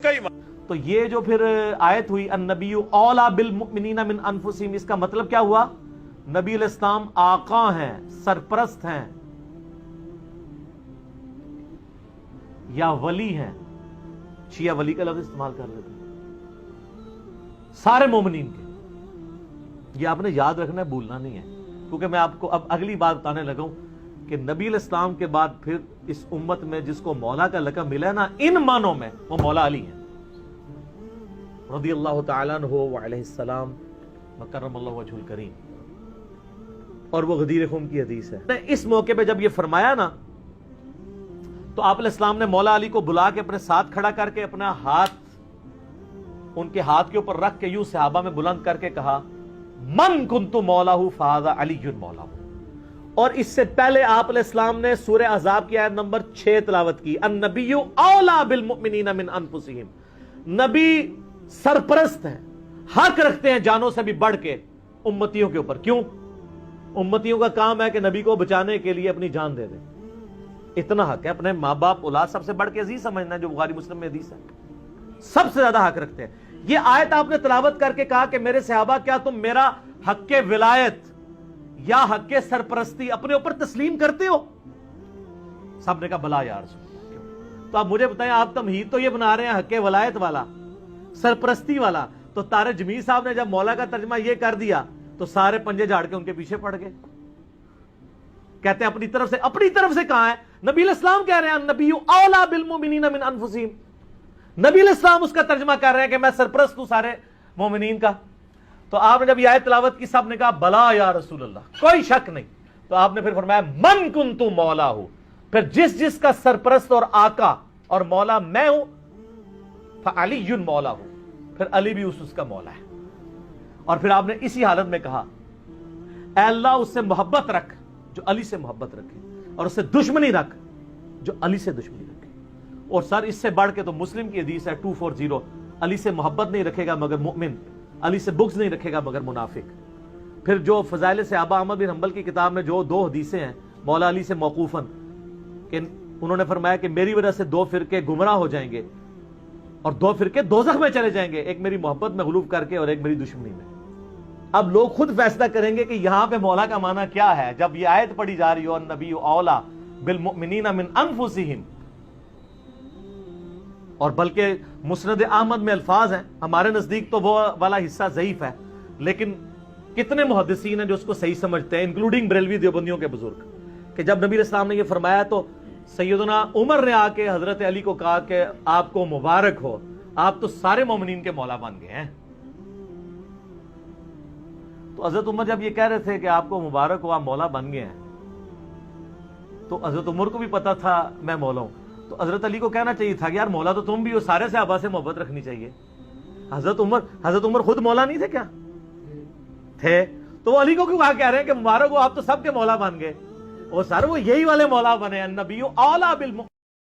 تو یہ جو پھر آیت ہوئی النبی اولا بالمؤمنین من انفسہم، اس کا مطلب کیا ہوا؟ نبی علیہ السلام آقا ہیں، سرپرست ہیں یا ولی ہیں؟ شیعہ ولی کا لفظ استعمال کر لیتے ہیں سارے مومنین کے۔ یہ آپ نے یاد رکھنا ہے، بھولنا نہیں ہے، کیونکہ میں آپ کو اب اگلی بات بتانے لگا ہوں کہ نبی علیہ السلام کے بعد پھر اس امت میں جس کو مولا کا لقب ملا ہے نا، ان معنوں میں وہ مولا علی ہیں رضی اللہ تعالیٰ عنہ وعلیہ السلام وکرم اللہ وجہ الکریم، اور وہ غدیر خم کی حدیث ہے۔ اس موقع پہ جب یہ فرمایا نا، تو آپ علیہ السلام نے مولا علی کو بلا کے اپنے ساتھ کھڑا کر کے اپنا ہاتھ ان کے ہاتھ کے اوپر رکھ کے یوں صحابہ میں بلند کر کے کہا من کنت مولاہ فہذا علی مولاہ۔ اور اس سے پہلے آپ علیہ السلام نے سورہ احزاب کی آیت نمبر 6 تلاوت کی، النبی اولا بالمؤمنین من انفسہم، نبی سرپرست ہیں، حق رکھتے ہیں جانوں سے بھی بڑھ کے امتیوں کے اوپر۔ کیوں؟ امتیوں کا کام ہے کہ نبی کو بچانے کے لیے اپنی جان دے دیں، اتنا حق ہے۔ اپنے ماں باپ اولاد سب سے بڑھ کے عزیز سمجھنا ہے، جو بخاری مسلم میں حدیث ہے، سب سے زیادہ حق رکھتے ہیں۔ یہ آیت آپ نے تلاوت کر کے کہا کہ میرے صحابہ، کیا تم میرا حق ولایت یا حق سرپرستی اپنے اوپر تسلیم کرتے ہو؟ سب نے کہا بلا یا رسول اللہ۔ تو آپ مجھے بتائیں، آپ تمہید تو یہ بنا رہے ہیں حق ولایت والا، سرپرستی والا، تو طارق جمیل صاحب نے جب مولا کا ترجمہ یہ کر دیا تو سارے پنجے جھاڑ کے ان کے پیچھے پڑ گئے، کہتے ہیں اپنی طرف سے کہاں ہے؟ نبی علیہ السلام کہہ رہے ہیں النبی اولا بالمؤمنین من انفسہم، نبی علیہ السلام اس کا ترجمہ کر رہے ہیں کہ میں سرپرست ہوں سارے مومنین کا۔ تو آپ نے جب یہ آیت تلاوت کی، سب نے کہا بلا یا رسول اللہ، کوئی شک نہیں۔ تو آپ نے پھر فرمایا من کنت مولا ہوں، پھر جس کا سرپرست اور آقا اور مولا میں ہوں، فعلی مولا ہوں، پھر علی بھی اس کا مولا ہے۔ اور پھر آپ نے اسی حالت میں کہا اے اللہ اس سے محبت رکھ جو علی سے محبت رکھے، اور اس سے دشمنی رکھ جو علی سے دشمنی رکھے۔ اور سر اس سے بڑھ کے تو مسلم کی حدیث ہے 240، علی سے محبت نہیں رکھے گا مگر مومن، علی سے بغض نہیں رکھے گا مگر منافق۔ پھر جو فضائل صحابہ احمد بن حنبل کی کتاب میں جو 2 حدیثیں ہیں مولا علی سے موقوفاً، کہ انہوں نے فرمایا کہ میری وجہ سے 2 فرقے گمراہ ہو جائیں گے اور 2 فرقے دوزخ میں چلے جائیں گے، ایک میری محبت میں غلوف کر کے اور ایک میری دشمنی میں۔ اب لوگ خود فیصلہ کریں گے کہ یہاں پہ مولا کا معنی کیا ہے جب یہ آیت پڑھی جا رہی ہو النبی اولا بالمؤمنین من انفسہم، اور بلکہ مسند احمد میں الفاظ ہیں، ہمارے نزدیک تو وہ والا حصہ ضعیف ہے، لیکن کتنے محدثین ہیں جو اس کو صحیح سمجھتے ہیں، انکلوڈنگ بریلوی دیوبندیوں کے بزرگ، کہ جب نبی علیہ السلام نے یہ فرمایا تو سیدنا عمر نے آ کے حضرت علی کو کہا کہ آپ کو مبارک ہو، آپ تو سارے مومنین کے مولا بن گئے ہیں۔ تو حضرت عمر جب یہ کہہ رہے تھے کہ آپ کو مبارک ہو، آپ مولا بن گئے ہیں، تو حضرت عمر کو بھی پتا تھا میں مولا ہوں، تو حضرت علی کو کہنا چاہیے تھا کہ یار مولا تو تم بھی ہو، سارے صحابہ سے محبت رکھنی چاہیے۔ حضرت عمر خود مولا نہیں تھے کیا؟ تھے، تو وہ علی کو کیوں کہہ رہے ہیں کہ مبارک ہو، آپ تو سب کے مولا بن گئے؟ اور سر وہ یہی والے مولا بنے، النبی اولا بالمؤمنین